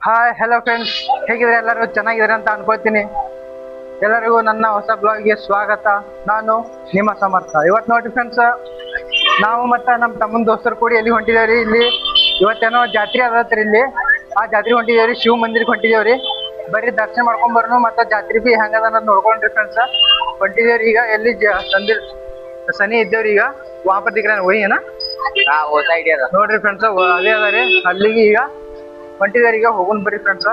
Hi hello friends, ಹೇಗಿದ್ರೆ ಎಲ್ಲರೂ ಚೆನ್ನಾಗಿದ್ದಾರೆ ಅಂತ ಅನ್ಕೊಳ್ತೀನಿ. ಎಲ್ಲರಿಗೂ ನನ್ನ ಹೊಸ ಬ್ಲಾಗ್ಗೆ ಸ್ವಾಗತ. ನಾನು ನಿಮ್ಮ ಸಮರ್ಥ. ಇವತ್ತು ನೋಡಿ ಫ್ರೆಂಡ್ಸ್, ನಾವು ಮತ್ತು ನಮ್ಮ ತಮ್ಮನ ದೋಸ್ತರು ಕೂಡಿ ಎಲ್ಲಿ ಹೊಂಟಿದ್ದೇವ್ರಿ. ಇಲ್ಲಿ ಇವತ್ತೇನೋ ಜಾತ್ರೆ ಅದತ್ರಿ. ಇಲ್ಲಿ ಆ ಜಾತ್ರೆ ಹೊಂಟಿದೇವ್ರಿ, ಶಿವ ಮಂದಿರಕ್ಕೆ ಹೊಂಟಿದೇವ್ರಿ. ಬರ್ರಿ ದರ್ಶನ ಮಾಡ್ಕೊಂಡ್ ಬರ್ನು ಮತ್ತು ಜಾತ್ರೆ ಬಿ ಹೆಂಗದ ಅನ್ನೋದು ನೋಡ್ಕೊಂಡ್ರಿ ಫ್ರೆಂಡ್ಸ್. ಹೊಂಟಿದೇವ್ರಿ ಈಗ ಎಲ್ಲಿ ಸನಿ ಇದ್ದೇವ್ರಿ. ಈಗ ವಾಪಸ್ ದಿಗ್ರ ಹೋಗಿ ಏನ ನೋಡ್ರಿ ಫ್ರೆಂಡ್ಸ್, ಅದೇ ಅದ ರೀ. ಅಲ್ಲಿಗೆ ಈಗ ಹೊಂಟಿದಾರೆ. ಈಗ ಹೋಗೋಣ ಬರ್ರಿ ಫ್ರೆಂಡ್ಸ್.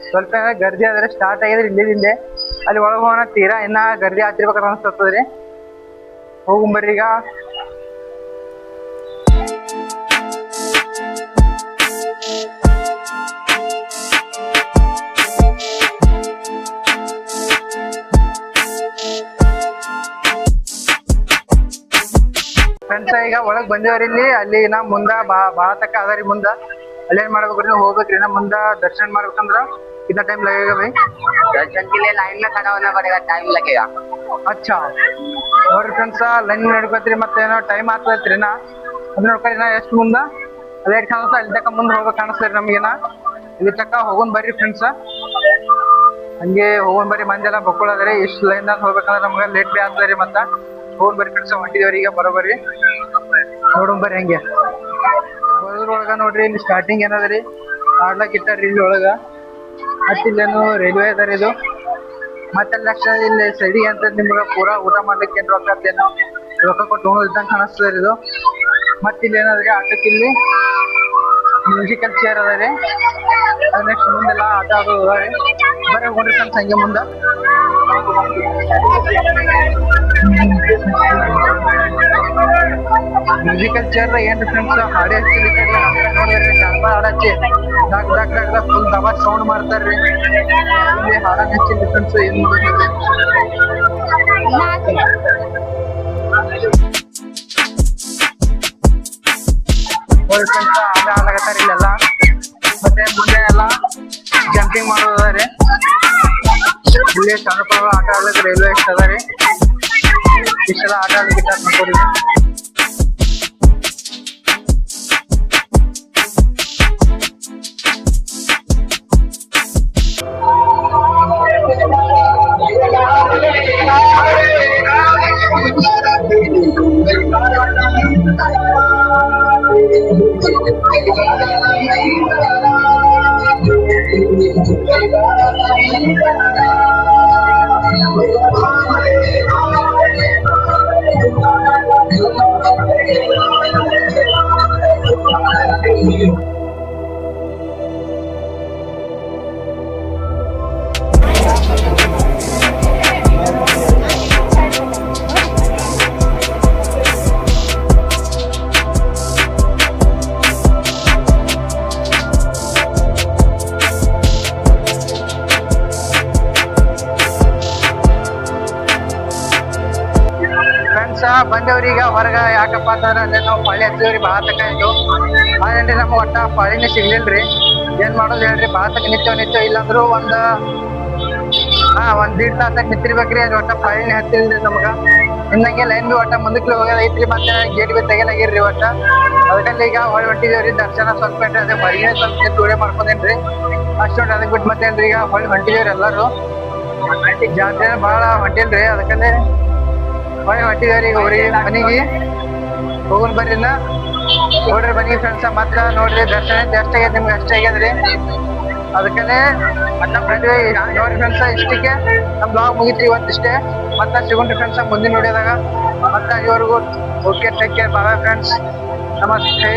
ಸ್ವಲ್ಪ ಗರ್ದಿ ಆದ್ರೆ ಸ್ಟಾರ್ಟ್ ಆಗಿದ್ರೆ ಇಲ್ಲಿಂದೆ ಅಲ್ಲಿ ಒಳಗೆ ಹೋಗೋಣ. ತೀರಾ ಇನ್ನ ಗರ್ದಿ ಆಗ್ತಿರ್ಬೇಕಾದ್ರೆ ಅನಿಸ್ತದ್ರಿ. ಹೋಗೋಣ ಬರ್ರಿ ಈಗ. ಫ್ರೆಂಡ್ಸ್ ಈಗ ಒಳಗ್ ಬಂದಿವ್ರಿ. ಇಲ್ಲಿ ಅಲ್ಲಿ ನಾ ಮುಂದ ಬಾಳ ತಕ್ಕ ಅದರಿ. ಮುಂದ ಅಲ್ಲೇನ್ ಮಾಡ್ಬೇಕ್ರಿ, ನೀವು ಹೋಗ್ಬೇಕ್ರಿ. ನಾ ಮುಂದ ದರ್ಶನ ಮಾಡ್ಬೇಕಂದ್ರ कितना टाइम लगेगा भाई? दर्शन के लिए लाइन में खड़ा होना पड़ेगा, टाइम लगेगा. अच्छा ನೋಡ್ರಿ ಫ್ರೆಂಡ್ಸ್, ಲೈನ್ ನಡ್ಕೋತ್ರಿ ಮತ್ತೇನೋ ಟೈಮ್ ಆಗ್ತೈತ್ರಿ. ನಾ ಅದ್ ನೋಡ್ಕೊರಿ, ನಾ ಎಷ್ಟು ಮುಂದ ಲೇಟ್ ಕಾಣಿಸ್ತಾ ಅಲ್ಲಿ ತಕ್ಕ ಮುಂದೆ ಹೋಗ್ಬೇಕು ಕಾಣಿಸ್ತೇರಿ ನಮ್ಗೇನ. ಇಲ್ಲಿ ತಕ್ಕ ಹೋಗೋನ್ ಬರ್ರಿ ಫ್ರೆಂಡ್ಸ್. ಹಂಗೆ ಹೋಗೋನ್ ಬರ್ರಿ. ಮಂದೆಲ್ಲ ಬಕ್ಕೊಳ್ಳೋದ್ರಿ. ಇಷ್ಟು ಲೈನ್ ದಾಗ ಹೋಗ್ಬೇಕಂದ್ರೆ ನಮ್ಗೆ ಲೇಟ್ ಬಿ ಆಗ್ತದ್ರಿ. ಮತ್ತ ಹೋಗೋನ್ ಬರ್ರಿ ಫ್ರೆಂಡ್ಸ್. ಹೊಂಟಿದೇವ್ರಿ ಈಗ ಬರೋಬರ್ರಿ. ನೋಡೋನ್ ಬರ್ರಿ. ಹಂಗೆ ಬರೋದ್ರೊಳಗ ನೋಡ್ರಿ, ಇಲ್ಲಿ ಸ್ಟಾರ್ಟಿಂಗ್ ಏನದ್ರಿ, ಆಡ್ಲಕ್ ಇಟ್ಟಾರ್ರಿ ಇಲ್ಲಿ ಒಳಗ. ಮತ್ತೆ ಇಲ್ಲೇನು ರೈಲ್ವೆ ಅದಾರ ಇದು. ಮತ್ತೆ ಲಕ್ಷ ಇಲ್ಲಿ ಸೈಡಿಗೆ ಅಂತ ನಿಮ್ಗೆ ಪೂರಾ ಊಟ ಮಾಡ್ಲಿಕ್ಕೆ ಏನ್ ರೊಕ್ಕ ರೊಕ್ಕ ಕೊಟ್ಟು ಉಣೋ ಇದ್ದಂಗೆ ಕಾಣಿಸ್ತದ ಇದು. ಮತ್ತೆ ಇಲ್ಲಿ ಏನಾದ್ರಿ, ಆಟಕ್ಕೆ ಇಲ್ಲಿ ಮ್ಯೂಸಿಕಲ್ ಚೇರ್ ಅದ ರೀ. ಅದ್ ನೆಕ್ಸ್ಟ್ ಮುಂದೆಲ್ಲ ಆಟ ಆಡೋದು ಅದ ರೀ. ಬರೀ ಹೋಗ್ರಿ ಫ್ರೆಂಡ್ಸ್ ಹಂಗೆ ಮುಂದೆ. ಮ್ಯೂಸಿಕಲ್ ಚೇರ್ ಏನ್ರಿ ಫ್ರೆಂಡ್ಸ್, ಹಾಡಿ ಹಚ್ಚಿ ನೋಡಿದ್ರಿ. ಜಾನಪದ ಹಾಡು ಹಚ್ಚಿ ಡಾಕ್ ಡಾಕ್ ಡಾಕ್ ಡಾಕ್ ಫುಲ್ ದಬಾಕ್ ಸೌಂಡ್ ಮಾಡ್ತಾರ್ರಿ. ಇಲ್ಲಿ ಹಾಡನ್ನ ಹಚ್ಚಿ ಫ್ರೆಂಡ್ಸ್. ಏನ್ ನೋಡ್ರಿ ಫ್ರೆಂಡ್ಸ್, ಆಟ ಆಡ್ಲಾಕತ್ತಾರ ಇಲ್ಲೆಲ್ಲ. ಮತ್ತೆ ಮುಂದೆ ಎಲ್ಲ ಜಂಪಿಂಗ್ ಮಾಡೋದು ಅದ ರೀ. ಇಲ್ಲಿ ಸಣ್ಣ ಮಕ್ಕಳು ಆಟ ಆಡ್ಲಿಕ್ಕೆ ರೈಲ್ವೆ ಇಷ್ಟ ಅದ ರೀ. ಇಷ್ಟೆಲ್ಲ ಆಟ ಆಡ್ಲಿಕ್ಕೆ ನೋಡ್ರಿ. ಬಂದೇವ್ರಿ ಈಗ ಹೊರಗ. ಯಾಕಪ್ಪ ಅಂತಂದ್ರೆ ಅಲ್ಲೇ ನಾವು ಪಾಳಿ ಹತ್ತಿದೇವ್ರಿ. ಭಾಳ ತಕ ಇತ್ತು ಅದೇನ್ರಿ, ನಮ್ಗೆ ಒಟ್ಟ ಪಾಳಿನೇ ಸಿಗ್ಲಿಲ್ರಿ. ಏನ್ ಮಾಡೋದು ಹೇಳ್ರಿ, ಭಾಳ ತಕ ನಿಂತೇವ್. ಇಲ್ಲಾಂದ್ರು ಒಂದ್ ದೀಡ್ ತಾಸಕ್ ನಿಂತಿರ್ಬೇಕ್ರಿ. ಅದು ಒಟ್ಟ ಪಾಳಿನೇ ಹತ್ತಿಲ್ರಿ ನಮ್ಗ. ಇನ್ನಂಗೆ ಲೈನ್ ಬಿ ಒಟ್ಟ ಮುಂದಕ್ಕೆ ಹೋಗೋದ್ ಐತ್ರಿ. ಮತ್ತೆ ಗೇಟ್ ಬಿ ತೆಗಿಲಾಗಿರ್ರಿ ಒಟ್ಟ. ಅದಕ್ಕಲ್ಲಿ ಈಗ ಹೊಳಿ ಹೊಂಟಿದೇವ್ರಿ. ದರ್ಶನ ಸ್ವಲ್ಪ ಅದೇ ಹೊರಗೆ ಸ್ವಲ್ಪ ತೂಡೆ ಮಾಡ್ಕೊಂಡೇನ್ರಿ ಅಷ್ಟೊಂದು. ಅದಕ್ಕೆ ಬಿಟ್ಟು ಮತ್ತೇನ್ರಿ, ಈಗ ಹೊಳಿ ಹೊಂಟಿದೇವ್ರಿ ಎಲ್ಲಾರು. ಜಾತ್ರೆ ಭಾಳ ಹೊಂಟಿಲ್ರಿ. ಅದಕ್ಕಲ್ಲೇ ಹೊಳಿ ಹೊಂಟಿದೇವ್ರಿ ಈಗ ಊರಿಗೆ ಮನೆಗೆ. ಹೋಗೋನ್ ಬರ್ರಿ ನೋಡ್ರಿ ಬನ್ನಿ ಫ್ರೆಂಡ್ಸ್. ಮತ್ತ ನೋಡ್ರಿ ದರ್ಶನ ಎಷ್ಟು ಆಗ್ಯದ ನಿಮ್ಗೆ ಅಷ್ಟೇ ಆಗ್ಯದ್ರಿ. ಅದಕ್ಕಲ್ಲೇ ನಮ್ಮ ನೋಡ್ರಿ ಫ್ರೆಂಡ್ಸ್, ಇಷ್ಟಕ್ಕೆ ನಮ್ ಬ್ಲಾಗ್ ಮುಗಿತ್ರಿ ಇವತ್ತಿಷ್ಟೇ. ಮತ್ತೆ ಸಿಗೋಣ್ರಿ ಫ್ರೆಂಡ್ಸ್ ಮುಂದಿನ ನೋಡಿದಾಗ. ಮತ್ತೆ ಅಲ್ಲಿವರೆಗೂ okay, take care, bye friends, ನಮಸ್ತೆ.